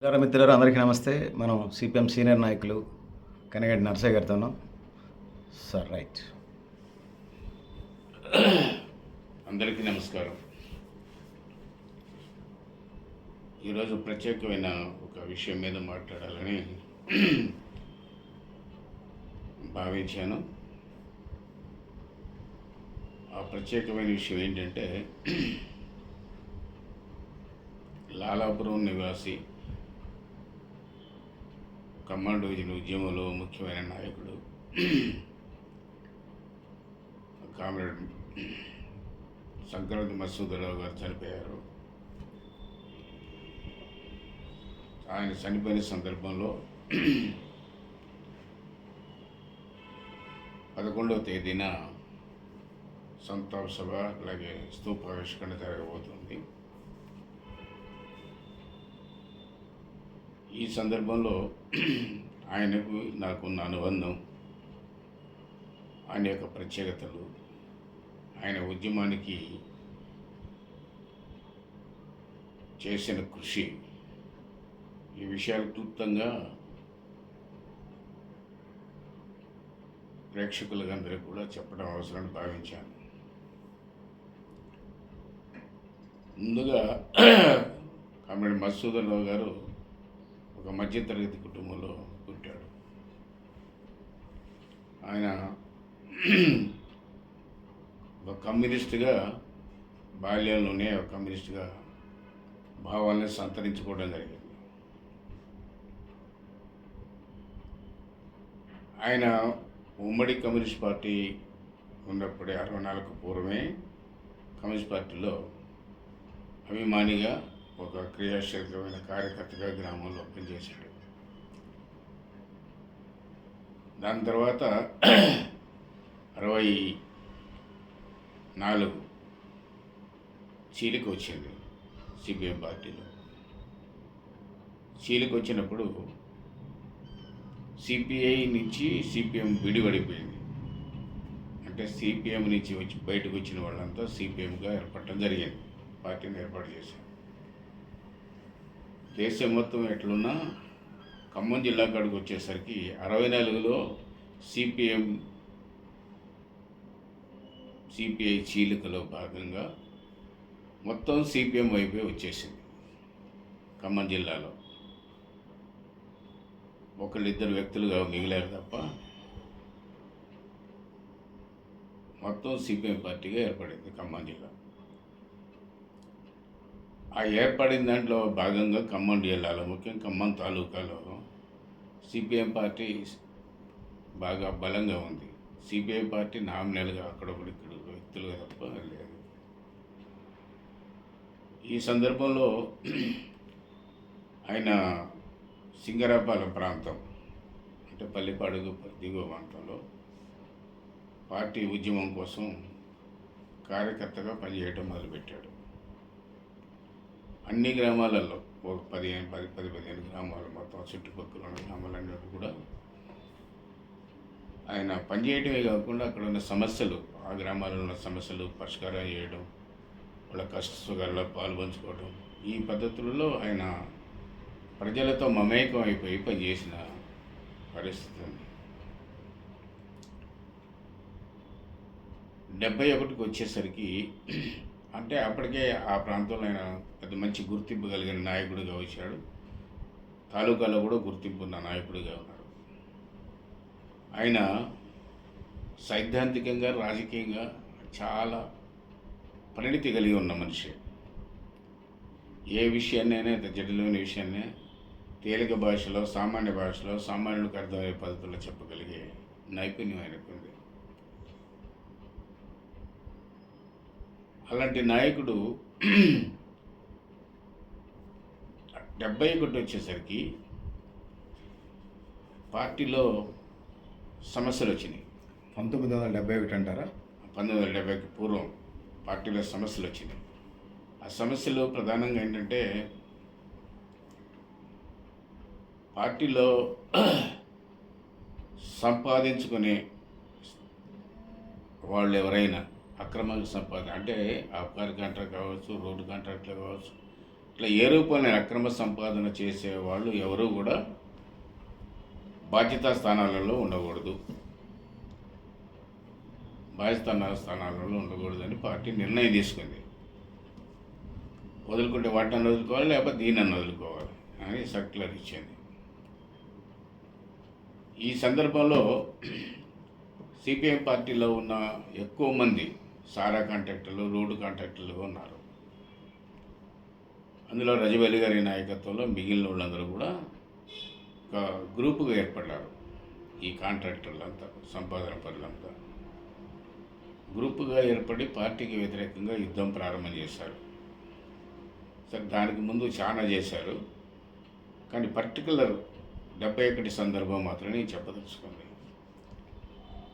మిత్రులారా అందరికీ నమస్తే. మనం సిపిఎం సీనియర్ నాయకులు కనగంటి నరసయ్య గారితో ఉన్నాం. Sir right. అందరికీ నమస్కారం. ఈరోజు ప్రత్యేకమైన ఒక విషయం మీద మాట్లాడాలని భావించాను. ఆ ప్రత్యేకమైన విషయం ఏంటంటే, లాలాపురం నివాసి ఖమ్మం డివిజన్ ఉద్యమంలో ముఖ్యమైన నాయకుడు కామ్రేడ్ సంక్రాంతి మసూదరావు గారు చనిపోయారు. ఆయన చనిపోయిన సందర్భంలో 11వ తేదీన సంతాప సభ అలాగే స్తూపావిష్కరణ జరగబోతుంది. ఈ సందర్భంలో ఆయనకు నాకున్న అనుబంధం, ఆయన యొక్క ప్రత్యేకతలు, ఆయన ఉద్యమానికి చేసిన కృషి, ఈ విషయాలు క్లుప్తంగా ప్రేక్షకులందరికీ కూడా చెప్పడం అవసరమని భావించాను. ముందుగా కామ్రేడ్ మసూదరావు గారు ఒక మధ్యతరగతి కుటుంబంలో పుట్టాడు. ఆయన ఒక కమ్యూనిస్టుగా బాల్యంలోనే ఒక కమ్యూనిస్టుగా భావాలను సంతరించుకోవడం జరిగింది. ఆయన ఉమ్మడి కమ్యూనిస్ట్ పార్టీ ఉన్నప్పుడే 64కు పూర్వమే కమ్యూనిస్ట్ పార్టీలో అభిమానిగా ఒక క్రియాశీలకమైన కార్యకర్తగా గ్రామంలో పనిచేశాడు. దాని తర్వాత 64 చీలిక వచ్చింది సిపిఎం పార్టీలో. చీలిక వచ్చినప్పుడు సిపిఐ నుంచి సిపిఎం విడిపడిపోయింది. అంటే సిపిఎం నుంచి బయటకు వచ్చిన వాళ్ళంతా సిపిఎంగా ఏర్పడటం జరిగింది. పార్టీని ఏర్పాటు చేశారు. దేశం మొత్తం ఎట్లున్నా ఖమ్మం జిల్లా కాడికి వచ్చేసరికి 64లో సిపిఐ చీలికలో భాగంగా మొత్తం సిపిఎం వైపే వచ్చేసింది. ఖమ్మం జిల్లాలో ఒకళ్ళిద్దరు వ్యక్తులుగా మిగిలారు తప్ప మొత్తం సిపిఎం పార్టీగా ఏర్పడింది ఖమ్మం జిల్లా. ఆ ఏర్పడిన దాంట్లో భాగంగా ఖమ్మం జిల్లాలో, ముఖ్యంగా ఖమ్మం తాలూకాలో సిపిఎం పార్టీ బాగా బలంగా ఉంది. సిపిఐ పార్టీ నామినల్గా అక్కడొకటి ఇక్కడ వ్యక్తులుగా తప్ప లేదు. ఈ సందర్భంలో ఆయన సింగరాపాలెం ప్రాంతం, అంటే పల్లిపాడుగు దిగువ ప్రాంతంలో పార్టీ ఉద్యమం కోసం కార్యకర్తగా పనిచేయడం మొదలుపెట్టాడు. అన్ని గ్రామాలలో ఒక 15 గ్రామాలు, మొత్తం చుట్టుపక్కల ఉన్న గ్రామాలన్నీ కూడా ఆయన పనిచేయడమే కాకుండా అక్కడ ఉన్న సమస్యలు, ఆ గ్రామాలలో ఉన్న సమస్యలు పరిష్కారం చేయడం, వాళ్ళ కష్ట సుఖాల్లో పాల్పంచుకోవడం, ఈ పద్ధతులలో ఆయన ప్రజలతో మమేకం అయిపోయి పనిచేసిన పరిస్థితి ఉంది. 71కి వచ్చేసరికి, అంటే అప్పటికే ఆ ప్రాంతంలో ఆయన పెద్ద మంచి గుర్తింపు కలిగిన నాయకుడిగా వచ్చాడు. తాలూకాలో కూడా గుర్తింపు ఉన్న నాయకుడిగా ఉన్నాడు. ఆయన సైద్ధాంతికంగా, రాజకీయంగా చాలా పరిణితి కలిగి ఉన్న మనిషి. ఏ విషయాన్నైనా, జటిలమైన విషయాన్నే తేలిక భాషలో, సామాన్య భాషలో, సామాన్యులకు అర్థమయ్యే పద్ధతుల్లో చెప్పగలిగే నైపుణ్యం ఆయనకు ఉంది. అలాంటి నాయకుడు 71 వచ్చేసరికి పార్టీలో సమస్యలు వచ్చినాయి. 1971 అంటారా? 1970కి పూర్వం పార్టీలో సమస్యలు వచ్చినాయి. ఆ సమస్యలు ప్రధానంగా ఏంటంటే, పార్టీలో సంపాదించుకునే వాళ్ళు ఎవరైనా అక్రమంగా సంపాదన, అంటే ఆబ్కారీ కాంట్రాక్ట్ కావచ్చు, రోడ్డు కాంట్రాక్ట్లు కావచ్చు, ఇట్లా ఏ రూపంలో అక్రమ సంపాదన చేసేవాళ్ళు ఎవరు కూడా బాధ్యతా స్థానాలలో ఉండకూడదు, స్థానాలలో ఉండకూడదని పార్టీ నిర్ణయం తీసుకుంది. వదులుకుంటే వాటిని వదులుకోవాలి, లేకపోతే దీన్ని వదులుకోవాలి అని సర్క్యులర్ ఇచ్చింది. ఈ సందర్భంలో సిపిఎం పార్టీలో ఉన్న ఎక్కువ మంది సారా కాంట్రాక్టర్లు, రోడ్డు కాంట్రాక్టర్లుగా ఉన్నారు. అందులో రజబలి గారి నాయకత్వంలో మిగిలిన వాళ్ళందరూ కూడా ఒక గ్రూపుగా ఏర్పడ్డారు. ఈ కాంట్రాక్టర్లంతా, సంపాదన పరులంతా గ్రూపుగా ఏర్పడి పార్టీకి వ్యతిరేకంగా యుద్ధం ప్రారంభం చేశారు. సరే, దానికి ముందు చాలా చేశారు, కానీ పర్టికులర్ 71 సందర్భం మాత్రమే చెప్పదలుచుకుంది.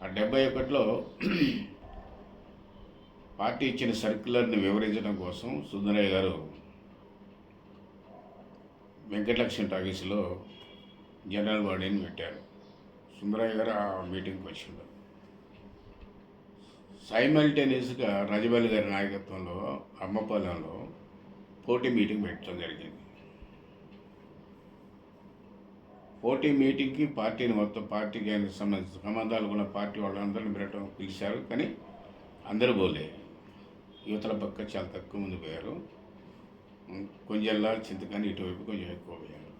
ఆ 71లో పార్టీ ఇచ్చిన సర్క్యులర్ని వివరించడం కోసం సుందరయ్య గారు వెంకటలక్ష్మి టాకీస్లో జనరల్ బాడీని పెట్టారు. సుందరయ్య గారు ఆ మీటింగ్కి వచ్చిండు. సైమల్టేనియస్గా రజబలి గారి నాయకత్వంలో అమ్మపాలెంలో పోటీ మీటింగ్ పెట్టడం జరిగింది. పోటీ మీటింగ్కి పార్టీని మొత్తం పార్టీకి సంబంధించిన సంబంధాలు ఉన్న పార్టీ వాళ్ళందరినీ పిలిచారు, కానీ అందరూ పోలే. యువతల పక్క చాలా తక్కువ మంది పోయారు. కొంచెంలా చింతకాని ఇటువైపు కొంచెం ఎక్కువ పోయారు.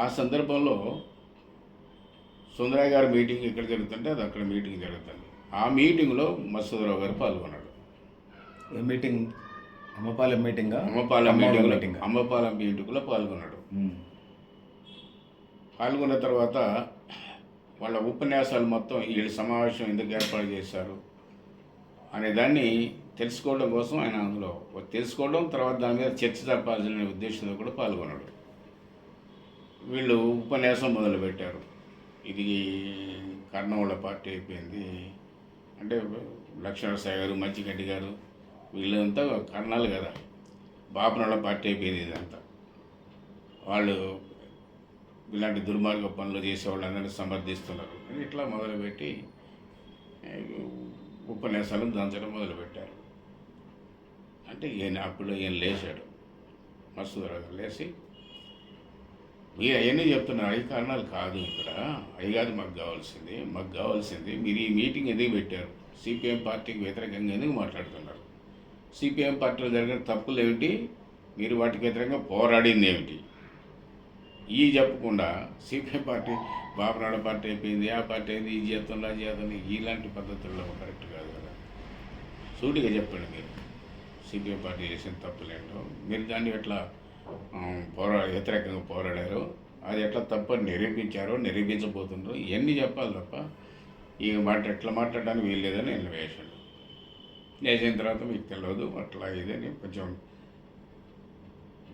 ఆ సందర్భంలో సుందరయ్య గారి మీటింగ్ ఎక్కడ జరుగుతుంటే అది అక్కడ మీటింగ్ జరుగుతుంది. ఆ మీటింగ్లో మసూదరావు గారు పాల్గొన్నాడు. ఏ మీటింగ్? అమ్మపాలెం మీటింగా? అమ్మపాలెం మీటింగ్లో పాల్గొన్నాడు. పాల్గొన్న తర్వాత వాళ్ళ ఉపన్యాసాలు మొత్తం వీళ్ళ సమావేశం ఎందుకు ఏర్పాటు చేశారు అనే దాన్ని తెలుసుకోవడం కోసం ఆయన అందులో తెలుసుకోవడం, తర్వాత దాని మీద చర్చ జరపాల్సిన ఉద్దేశంతో కూడా పాల్గొన్నాడు. వీళ్ళు ఉపన్యాసం మొదలుపెట్టారు. ఇది కర్ణవుల పార్టీ అయిపోయింది అంటే లక్ష్మణసాయి గారు, మచ్చిగడ్డి గారు వీళ్ళంతా కర్ణాలు కదా, బాపనోళ్ళ పార్టీ అయిపోయింది ఇదంతా. వాళ్ళు ఇలాంటి దుర్మార్గ పనులు చేసేవాళ్ళందరినీ సమర్థిస్తున్నారు అని ఇట్లా మొదలుపెట్టి ఉపన్యాసాలను దంచడం మొదలుపెట్టారు. అంటే అప్పుడు ఈయన లేచాడు, మసూదరావు గారు లేచి, మీరు అవన్నీ చెప్తున్నారు, అవి కారణాలు కాదు, ఇక్కడ అవి కాదు మాకు కావాల్సింది మీరు ఈ మీటింగ్ ఎందుకు పెట్టారు, సిపిఎం పార్టీకి వ్యతిరేకంగా ఎందుకు మాట్లాడుతున్నారు, సిపిఎం పార్టీలో జరిగిన తప్పులు ఏమిటి, మీరు వాటికి వ్యతిరేకంగా పోరాడింది ఏమిటి, ఈ చెప్పకుండా సిపిఎం పార్టీ బాపనాడ పార్టీ అయిపోయింది, ఆ పార్టీ అయింది, ఈ చేస్తుంది, ఆ చేస్తుంది, ఇలాంటి పద్ధతుల్లో కరెక్ట్ కాదు కదా. సూటిగా చెప్పండి, మీరు సిపిఎం పార్టీ చేసిన తప్పులేంటో, మీరు దాన్ని ఎట్లా వ్యతిరేకంగా పోరాడారు, అది ఎట్లా తప్పని నిరూపించబోతుండ్రో ఇవన్నీ చెప్పాలి తప్ప ఈ ఎట్లా మాట్లాడడానికి వీల్లేదని నేను వేసాడు. వేసిన తర్వాత మీకు తెలియదు అట్లా ఇదని కొంచెం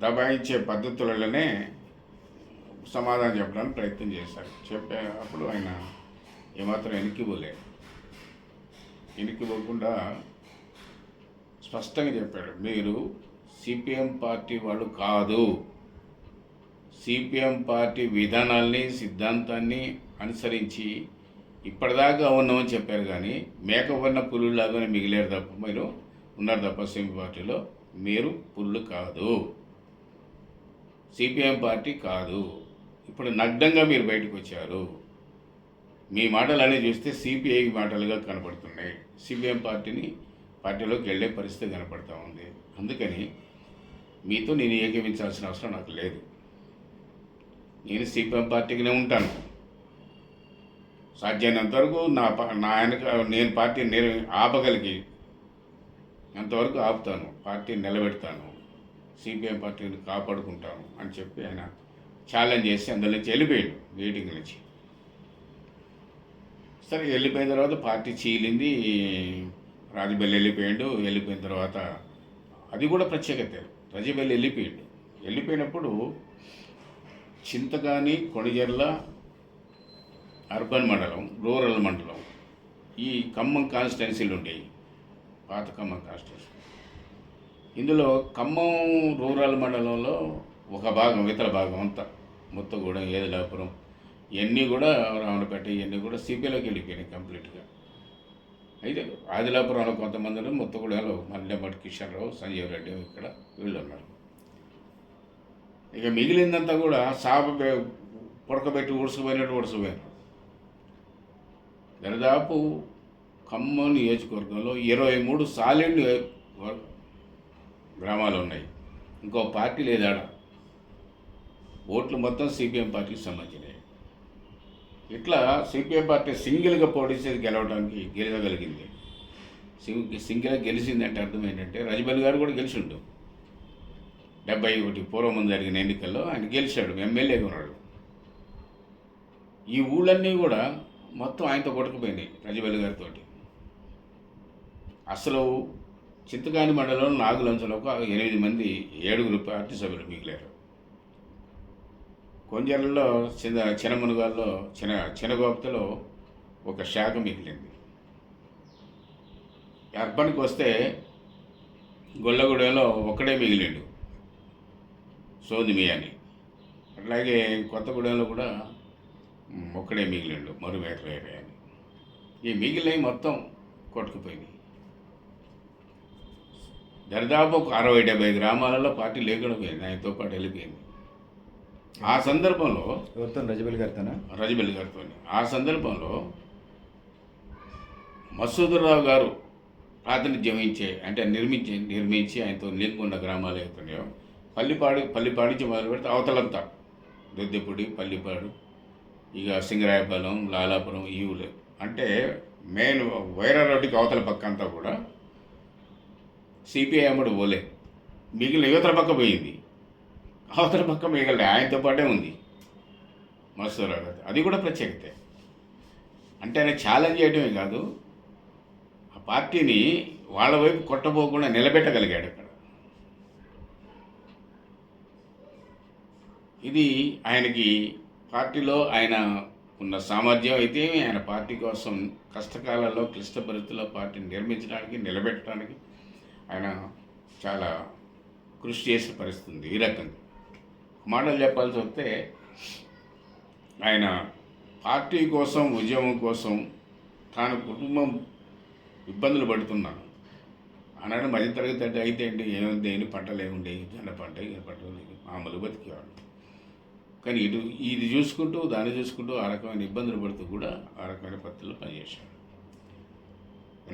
దబాయించే పద్ధతులలోనే సమాధానం చెప్పడానికి ప్రయత్నం చేశారు. అప్పుడు ఆయన ఏమాత్రం వెనక్కిపోకుండా స్పష్టంగా చెప్పాడు, మీరు సిపిఎం పార్టీ వాళ్ళు కాదు, సిపిఎం పార్టీ విధానాల్ని సిద్ధాంతాన్ని అనుసరించి ఇప్పటిదాకా ఉన్నామని చెప్పారు, కానీ మేకవర్ణ పులులాగానే మిగిలేరు తప్ప మీరు ఉన్నారు తప్ప సిపిఎం పార్టీలో మీరు పుల్లు కాదు, సిపిఎం పార్టీ కాదు. ఇప్పుడు నగ్నంగా మీరు బయటకు వచ్చారు, మీ మాటలన్నీ చూస్తే సిపిఐ మాటలుగా కనపడుతున్నాయి, సిపిఎం పార్టీలోకి వెళ్ళే పరిస్థితి కనపడుతూ ఉంది. అందుకని మీతో నేను ఏకీవించాల్సిన అవసరం నాకు లేదు, నేను సిపిఎం పార్టీకినే ఉంటాను, సాధ్యమైనంత వరకు నా నేను పార్టీని ఆపగలిగి అంతవరకు ఆపుతాను, పార్టీని నిలబెడతాను, సిపిఎం పార్టీని కాపాడుకుంటాను అని చెప్పి ఆయన ఛాలెంజ్ చేసి అందులో నుంచి వెళ్ళిపోయాడు మీటింగ్ నుంచి. సరే, వెళ్ళిపోయిన తర్వాత పార్టీ చీలింది, రాజబెల్లి వెళ్ళిపోయిన తర్వాత అది కూడా ప్రత్యేకత, రాజబెల్లి వెళ్ళిపోయినప్పుడు చింతకాని, కొణిజర్ల అర్బన్ మండలం, రూరల్ మండలం, ఈ ఖమ్మం కాన్స్టిట్యున్సీలు ఉండేవి, పాత ఖమ్మం కాన్స్టిట్యున్సీ. ఇందులో ఖమ్మం రూరల్ మండలంలో ఒక భాగం, ఇతర భాగం అంతా ముత్తగూడెం, ఏదిలాపురం ఇవన్నీ కూడా, రామలపేట ఇవన్నీ కూడా సిపిఐలోకి వెళ్ళిపోయినాయి కంప్లీట్గా. అయితే ఆదిలాపురంలో కొంతమందిని ముత్తగూడెంలో మల్లెమ్మటి కిషన్ రావు, సంజీవ్ రెడ్డి ఇక్కడ వీళ్ళు ఉన్నారు. ఇక మిగిలిందంతా కూడా పుడకబెట్టి ఉడుసుకుపోయినట్టు ఉడుసుకుపోయినారు. దరిదాపు ఖమ్మం నియోజకవర్గంలో 23 సాలిడ్ గ్రామాలు ఉన్నాయి. ఇంకో పార్టీ లేదాడ. ఓట్లు మొత్తం సిపిఎం పార్టీకి సంబంధించినవి. ఇట్లా సిపిఎం పార్టీ సింగిల్గా పోటీ చేసి గెలవగలిగింది. సింగిల్గా గెలిచిందంటే అర్థం ఏంటంటే రజబల్ గారు కూడా గెలిచిండు. 71 పూర్వం జరిగిన ఎన్నికల్లో ఆయన గెలిచాడు, ఎమ్మెల్యేగా ఉన్నాడు. ఈ ఊళ్ళన్నీ కూడా మొత్తం ఆయనతో కొట్టుకుపోయినాయి రజబల్ గారితో. అసలు చింతకాని మండలంలో నాగులంచలో ఒక 8 మంది 7 పార్టీ సభ్యులు మిగిలారు. కొంజర్లలో చినమునుగాల్లో చినగోప్తలో ఒక శాఖ మిగిలింది. అర్బన్కి వస్తే గొల్లగూడెంలో ఒక్కడే మిగిలిండు, సోదిమి అని. అట్లాగే కొత్తగూడెంలో కూడా ఒక్కడే మిగిలిండు, మరువేకలేరే అని. ఈ మిగిలినవి మొత్తం కొట్టుకుపోయినాయి. దరిదాపు ఒక 60-70 గ్రామాలలో పార్టీ లేకుండా పోయింది, ఆయనతో పాటు వెళ్ళిపోయింది. ఆ సందర్భంలో రజబల్ గారితో ఆ సందర్భంలో మసూదరావు గారు ప్రాతినిధ్యం వహించే అంటే నిర్మించి ఆయనతో నిలుపుకున్న గ్రామాలు అవుతున్నాయో పల్లిపాడు నుంచి మొదలు పెడితే అవతలంతా దొద్దెపూడి, పల్లిపాడు, ఇక సింగరాయపాలెం, లాలాపురం ఈ ఊళ్ళో అంటే మెయిన్ వైరా రోడ్డుకి అవతల పక్క అంతా కూడా సిపిఐ అమ్మడు పోలే. మిగిలిన యువతల పక్క పోయింది, అవతల పక్క మిగిలిన ఆయనతో పాటే ఉంది మసూదరావు గారు. అది కూడా ప్రత్యేకతే. అంటే ఆయన ఛాలెంజ్ చేయడమే కాదు, ఆ పార్టీని వాళ్ళ వైపు కొట్టబోకుండా నిలబెట్టగలిగాడు అక్కడ. ఇది ఆయనకి పార్టీలో ఆయన ఉన్న సామర్థ్యం అయితే, ఆయన పార్టీ కోసం కష్టకాలంలో క్లిష్ట పరిస్థితుల్లో పార్టీని నిర్మించడానికి నిలబెట్టడానికి ఆయన చాలా కృషి చేసే పరిస్థితి ఉంది. ఈ రకంగా మాటలు చెప్పాల్సి వస్తే ఆయన పార్టీ కోసం, ఉద్యమం కోసం తాను కుటుంబం ఇబ్బందులు పడుతున్నాను ఆనాడు మధ్యతరగతి అయితే అండి ఏముంది, దేని పంటలు ఏముండేవి, జొన్న పంట, ఏ పంటలు మామూలు బతికేవాడు. కానీ ఇది చూసుకుంటూ దాన్ని చూసుకుంటూ ఆ రకమైన ఇబ్బందులు పడుతూ కూడా ఆ రకమైన పద్ధతిలో పనిచేశాడు.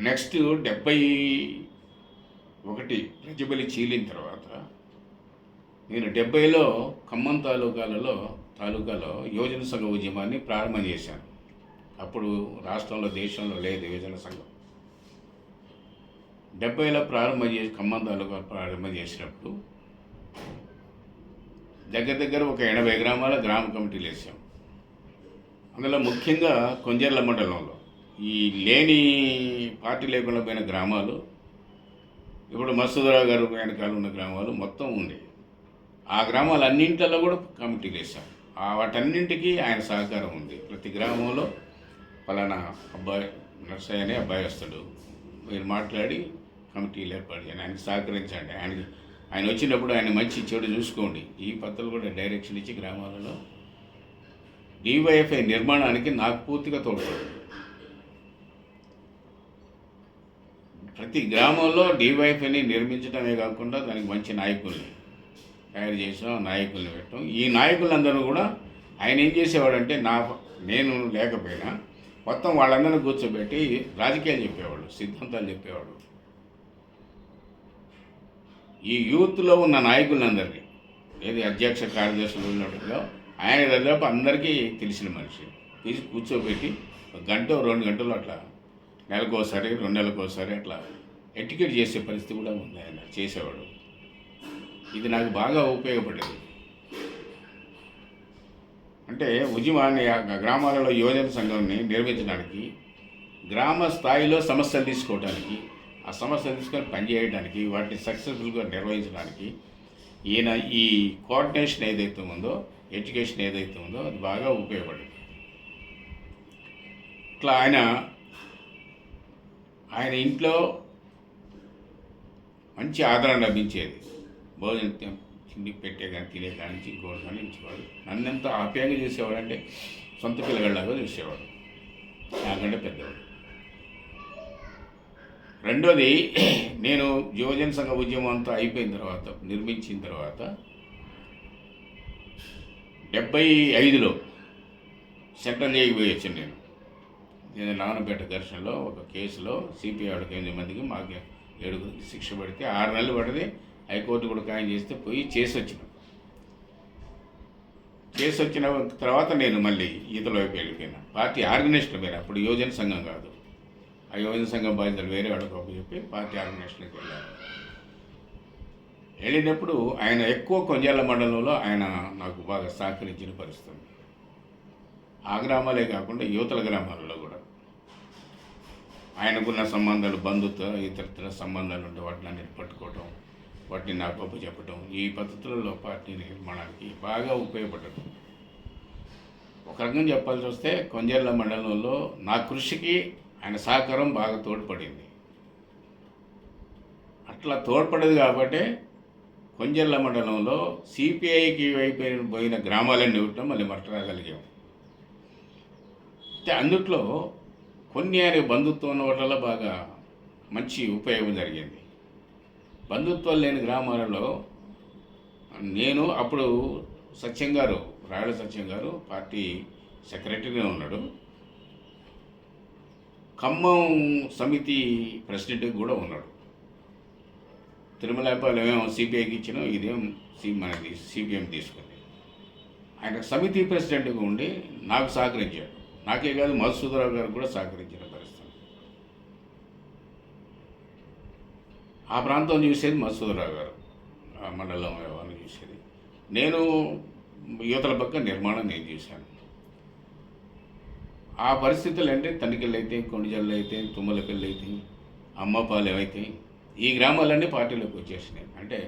నెక్స్ట్ 71 రజబలి చీలిన తర్వాత నేను 70లో ఖమ్మం తాలూకాలో యువజన సంఘ ఉద్యమాన్ని ప్రారంభం చేశాను. అప్పుడు రాష్ట్రంలో, దేశంలో లేదు యువజన సంఘం. 70లో ఖమ్మం తాలూకా ప్రారంభం చేసినప్పుడు దగ్గర ఒక 80 గ్రామాల గ్రామ కమిటీలు వేసాం. అందులో ముఖ్యంగా కొంజర్ల మండలంలో ఈ పార్టీ లేకుండా పోయిన గ్రామాలు, ఇప్పుడు మసూదరావు గారు వెనకాల ఉన్న గ్రామాలు మొత్తం ఉండేవి. ఆ గ్రామాలన్నింటిలో కూడా కమిటీలు వేసాం. వాటన్నింటికి ఆయన సహకారం ఉంది. ప్రతి గ్రామంలో పలానా అబ్బాయి నర్సయ్య అనే అబ్బాయి వస్తాడు, మీరు మాట్లాడి కమిటీలు ఏర్పాటు చేయండి, ఆయనకి సహకరించండి, ఆయన వచ్చినప్పుడు ఆయన మంచి చెడు చూసుకోండి. ఈ పద్ధతులు కూడా డైరెక్షన్ ఇచ్చి గ్రామాలలో డివైఎఫ్ఐ నిర్మాణానికి నాకు పూర్తిగా తోడ్పడింది. ప్రతి గ్రామంలో డివైఎఫ్ఐని నిర్మించడమే కాకుండా దానికి మంచి నాయకుల్ని తయారు చేసాం, నాయకుల్ని పెట్టాం. ఈ నాయకులందరూ కూడా ఆయన ఏం చేసేవాడంటే నేను లేకపోయినా మొత్తం వాళ్ళందరినీ కూర్చోబెట్టి రాజకీయాలు చెప్పేవాడు, సిద్ధాంతాలు చెప్పేవాడు. ఈ యూత్లో ఉన్న నాయకులందరినీ, ఏది అధ్యక్ష కార్యదర్శులు ఉన్నట్టుగా ఆయన దాదాపు అందరికీ తెలిసిన మనిషి తీసి కూర్చోబెట్టి 1 గంట 2 గంటలు అట్లా నెలకోసారి 2 నెలలకోసారి అట్లా ఎడ్యుకేట్ చేసే పరిస్థితి కూడా ఉంది, ఆయన చేసేవాడు. ఇది నాకు బాగా ఉపయోగపడేది. అంటే ఉద్యమాన్ని గ్రామాలలో యువజన సంఘాన్ని నిర్మించడానికి, గ్రామ స్థాయిలో సమస్యలు తీసుకోవడానికి, ఆ సమస్యలు తీసుకొని పనిచేయడానికి, వాటిని సక్సెస్ఫుల్గా నిర్వహించడానికి ఈయన ఈ కోఆర్డినేషన్ ఏదైతే ఉందో, ఎడ్యుకేషన్ ఏదైతే ఉందో అది బాగా ఉపయోగపడింది. ఇట్లా ఆయన ఇంట్లో మంచి ఆదరణ లభించేది. భోజనం తిండి పెట్టే కానీ తినే కానీ నుంచి ఇంకోటి కానీ ఇచ్చేవాడు. నన్ను ఎంత ఆప్యాయంగా చేసేవాడు అంటే సొంత పిల్లగాళ్ళలాగా చూసేవాడు, నాకంటే పెద్దవాడు. రెండోది, నేను యువజన సంఘ ఉద్యమం అంతా అయిపోయిన తర్వాత, నిర్మించిన తర్వాత 75లో సెంట్రల్ జైలుకి పోయి వచ్చాను నేను నానపేట ఘర్షణలో ఒక కేసులో సిపిఐ వాళ్ళకి 8 మందికి మాకు 7 శిక్ష పడితే 6 నెలలు పడితే హైకోర్టు కూడా ఖాయం చేస్తే పోయి చేసి వచ్చిన తర్వాత నేను మళ్ళీ ఈతల వైపు వెళ్ళిపోయినా. పార్టీ ఆర్గనైజేషన్ వేరే, అప్పుడు యువజన సంఘం కాదు, ఆ యువజన సంఘం బాధ్యతలు వేరే వాళ్ళకి చెప్పి పార్టీ ఆర్గనైజేషన్కి వెళ్ళాను. వెళ్ళినప్పుడు ఆయన ఎక్కువ కొంజాల మండలంలో ఆయన నాకు బాగా సహకరించిన పరిస్థితి. ఆ గ్రామాలే కాకుండా యువతల గ్రామాలలో కూడా ఆయనకున్న సంబంధాలు, బంధుత్వ ఇతర సంబంధాలు ఉంటే వాటిని అన్నిటి పట్టుకోవటం, వాటిని నాకు గొప్ప చెప్పటం, ఈ పద్ధతులలో పార్టీ నిర్మాణానికి బాగా ఉపయోగపడటం. ఒక రకంగా చెప్పాల్సి వస్తే కొంజర్ల మండలంలో నా కృషికి ఆయన సహకారం బాగా తోడ్పడింది. అట్లా తోడ్పడేది కాబట్టి కొంజర్ల మండలంలో సిపిఐకి పోయిన గ్రామాలన్నీ ఉండటం మళ్ళీ మట్టరాగలిగాం. అయితే అందుట్లో కొన్ని ఆయన బంధుత్వం ఉన్న వాటిలో బాగా మంచి ఉపయోగం జరిగింది. బంధుత్వాలు లేని గ్రామాలలో నేను అప్పుడు సత్యం గారు, రాయల సత్యం గారు పార్టీ సెక్రటరీగా ఉన్నాడు, ఖమ్మం సమితి ప్రెసిడెంట్గా కూడా ఉన్నాడు. తిరుమలపాలెం ఏమో సిపిఐకి ఇచ్చినా ఇదేం మనది సిపిఎం తీసుకుంది. ఆయన సమితి ప్రెసిడెంట్గా ఉండి నాకు సహకరించాడు. నాకే కాదు, మధుసూదరావు గారు కూడా సహకరించిన పరిస్థితి. ఆ ప్రాంతం చూసేది మధుసూదరావు గారు, ఆ మండలం వ్యవహారం చూసేది. నేను యువతల పక్క నిర్మాణం నేను చూశాను. ఆ పరిస్థితులు అంటే తనికెళ్ళు అయితే, కొండజల్లు అయితే, తుమ్మలపల్లి అయితే, అమ్మపాలెం అయితే, ఈ గ్రామాలన్నీ పార్టీలోకి వచ్చేసినాయి. అంటే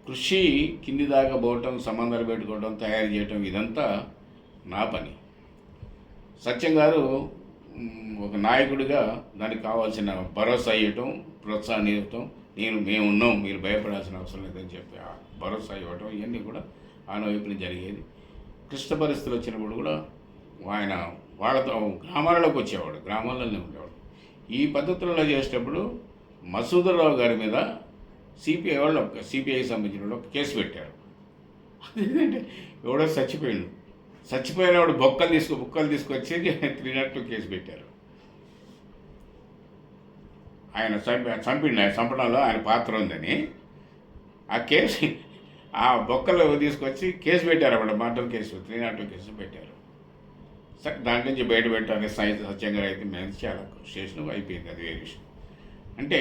కృషి కింది దాకా పోవటం, సంబంధాలు పెట్టుకోవడం, తయారు చేయటం, ఇదంతా నా పని. సత్యం గారు ఒక నాయకుడిగా దానికి కావాల్సిన భరోసా ఇవ్వటం, ప్రోత్సాహం ఇవ్వటం, మేము ఉన్నాం, మీరు భయపడాల్సిన అవసరం లేదని చెప్పి భరోసా ఇవ్వటం, ఇవన్నీ కూడా ఆయన వైపున జరిగేది. క్లిష్ట పరిస్థితులు వచ్చినప్పుడు కూడా ఆయన వాళ్ళతో గ్రామాలలోకి వచ్చేవాడు, గ్రామాలలోనే ఉండేవాడు. ఈ పద్ధతులలో చేసేటప్పుడు మసూదరావు గారి మీద సిపిఐకి సంబంధించిన వాళ్ళు ఒక కేసు పెట్టారు. అదేంటంటే ఎవడో చచ్చిపోయినవాడు బొక్కలు తీసుకొచ్చి 302 కేసు పెట్టారు. ఆయన చంపడంలో ఆయన పాత్ర ఉందని ఆ కేసు, ఆ బొక్కలు తీసుకొచ్చి కేసు పెట్టారు. అప్పుడు మర్డర్ కేసు, 302 కేసు పెట్టారు. సరే, దాని నుంచి బయట పెట్టాలని సత్యంగా అయితే మేము చాలా కృషి చేసినాం, అయిపోయింది, అది వేరే విషయం. అంటే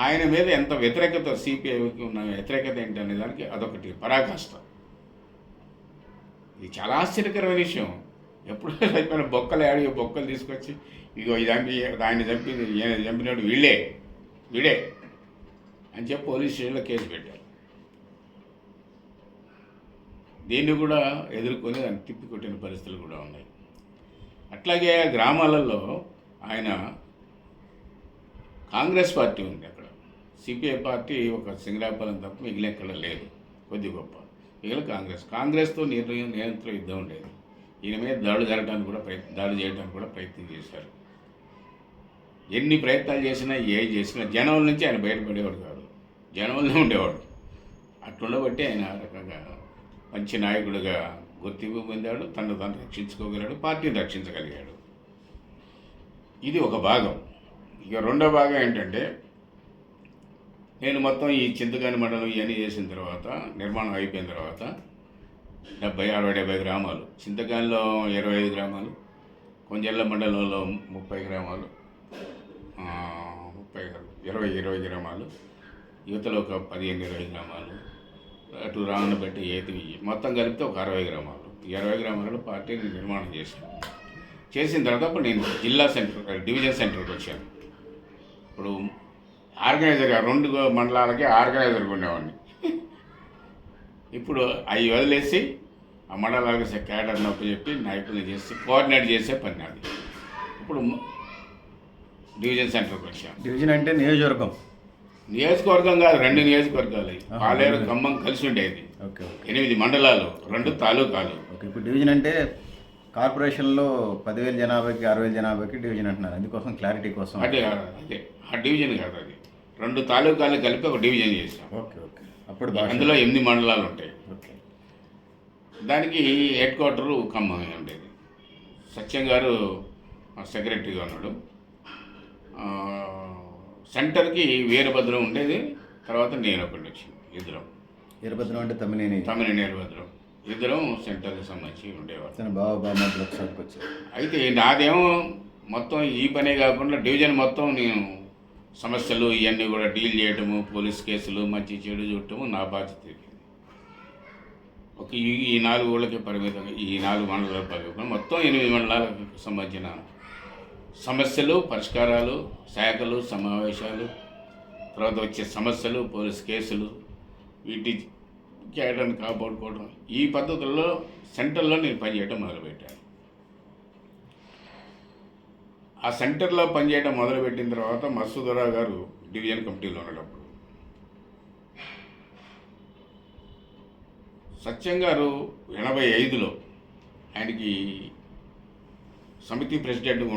ఆయన మీద ఎంత వ్యతిరేకత, సిపిఐకి ఉన్న వ్యతిరేకత ఏంటనే దానికి అదొకటి పరాకాష్ట. ఇది చాలా ఆశ్చర్యకరమైన విషయం. ఎప్పుడు చనిపోయిన బొక్కలు తీసుకొచ్చి ఇగో ఆయన చంపినాడు వీడే అని చెప్పి పోలీస్ స్టేషన్లో కేసు పెట్టారు. దీన్ని కూడా ఎదుర్కొని దాన్ని తిప్పికొట్టిన పరిస్థితులు కూడా ఉన్నాయి. అట్లాగే గ్రామాలలో ఆయన కాంగ్రెస్ పార్టీ ఉంది, అక్కడ సిపిఐ పార్టీ ఒక సింగరాపాలెం తప్ప మిగిలిన ఎక్కడ లేదు, కొద్ది గొప్ప. మిగిలిన కాంగ్రెస్తో నిరంతరం యుద్ధం ఉండేది. ఈయన మీద దాడి చేయడానికి కూడా ప్రయత్నం చేశారు. ఎన్ని ప్రయత్నాలు చేసినా జనం నుంచి ఆయన బయటపడేవాడు కాదు, జనంలో ఉండేవాడు. అట్లుండబట్టి ఆయన రకంగా మంచి నాయకుడిగా గుర్తింపు పొందాడు, తను రక్షించుకోగలిగాడు, పార్టీని రక్షించగలిగాడు. ఇది ఒక భాగం. ఇక రెండో భాగం ఏంటంటే, నేను మొత్తం ఈ చింతకాని మండలం ఇవన్నీ చేసిన తర్వాత, నిర్మాణం అయిపోయిన తర్వాత 70 గ్రామాలు, చింతకానిలో 25 గ్రామాలు, కొంజర్ల మండలంలో 30 గ్రామాలు, 20 గ్రామాలు, యువతలో ఒక 15-20 గ్రామాలు, అటు రావణపేట మొత్తం కలిపితే ఒక 60 గ్రామాలు. 20 గ్రామాలలో పార్టీని నిర్మాణం చేసిన తర్వాత అప్పుడు నేను జిల్లా డివిజన్ సెంటర్కి వచ్చాను. ఇప్పుడు ఆర్గనైజర్గా 2 మండలాలకి ఆర్గనైజర్గా ఉండేవాడిని. ఇప్పుడు అవి వదిలేసి ఆ మండలాలకు క్యాడర్ నొప్పి చెప్పి నాయకులు చేసి కోఆర్డినేట్ చేసే పని అది. ఇప్పుడు డివిజన్ సెంటర్కి వచ్చాను. డివిజన్ అంటే నియోజకవర్గం కాదు, 2 నియోజకవర్గాలు, పాలేరు ఖమ్మం కలిసి ఉండేది. 8 మండలాలు, 2 తాలూకాలు. ఓకే, ఇప్పుడు డివిజన్ అంటే కార్పొరేషన్లో 10,000 జనాభాకి 6,000 జనాభాకి డివిజన్ అంటున్నారు, అందుకోసం క్లారిటీ కోసం. అదే అదే ఆ డివిజన్ కాదు, అది 2 తాలూకాలు కలిపి ఒక డివిజన్ చేశాం. ఓకే ఓకే, అప్పుడు భాష. అందులో 8 మండలాలు ఉంటాయి. ఓకే. దానికి హెడ్ క్వార్టరు ఖమ్మం ఉండేది. సత్యం గారు సెక్రటరీగా ఉన్నాడు. సెంటర్కి వీరభద్రం ఉండేది, తర్వాత నేను ఒకటి వచ్చింది. ఇద్దరం వీరభద్రం అంటే తమ్మినేని వీరభద్రం ఇద్దరం సెంటర్కి సంబంధించి ఉండేవారు. తన బాబామతులు ఒకసారికి వచ్చారు. అయితే నాదేమో మొత్తం ఈ పనే కాకుండా డివిజన్ మొత్తం నేను సమస్యలు ఇవన్నీ కూడా డీల్ చేయటము, పోలీస్ కేసులు, మంచి చెడు చూడటము నా బాధ్యత. ఒక ఈ 4 ఊళ్ళకి పరిమితంగా, ఈ 4 మండలాలకు పరిమితంగా మొత్తం 8 మండలాలకు సంబంధించిన సమస్యలు, పరిష్కారాలు, శాఖలు, సమావేశాలు, తర్వాత వచ్చే సమస్యలు, పోలీస్ కేసులు, వీటి చేయడాన్ని కాపాడుకోవడం, ఈ పద్ధతుల్లో సెంటర్లో నేను పనిచేయడం మొదలుపెట్టాను. ఆ సెంటర్లో పనిచేయడం మొదలుపెట్టిన తర్వాత మసూదరావు గారు డివిజన్ కమిటీలో ఉన్నప్పుడు సత్యం గారు 85లో ఆయనకి సమితి ప్రెసిడెంట్గా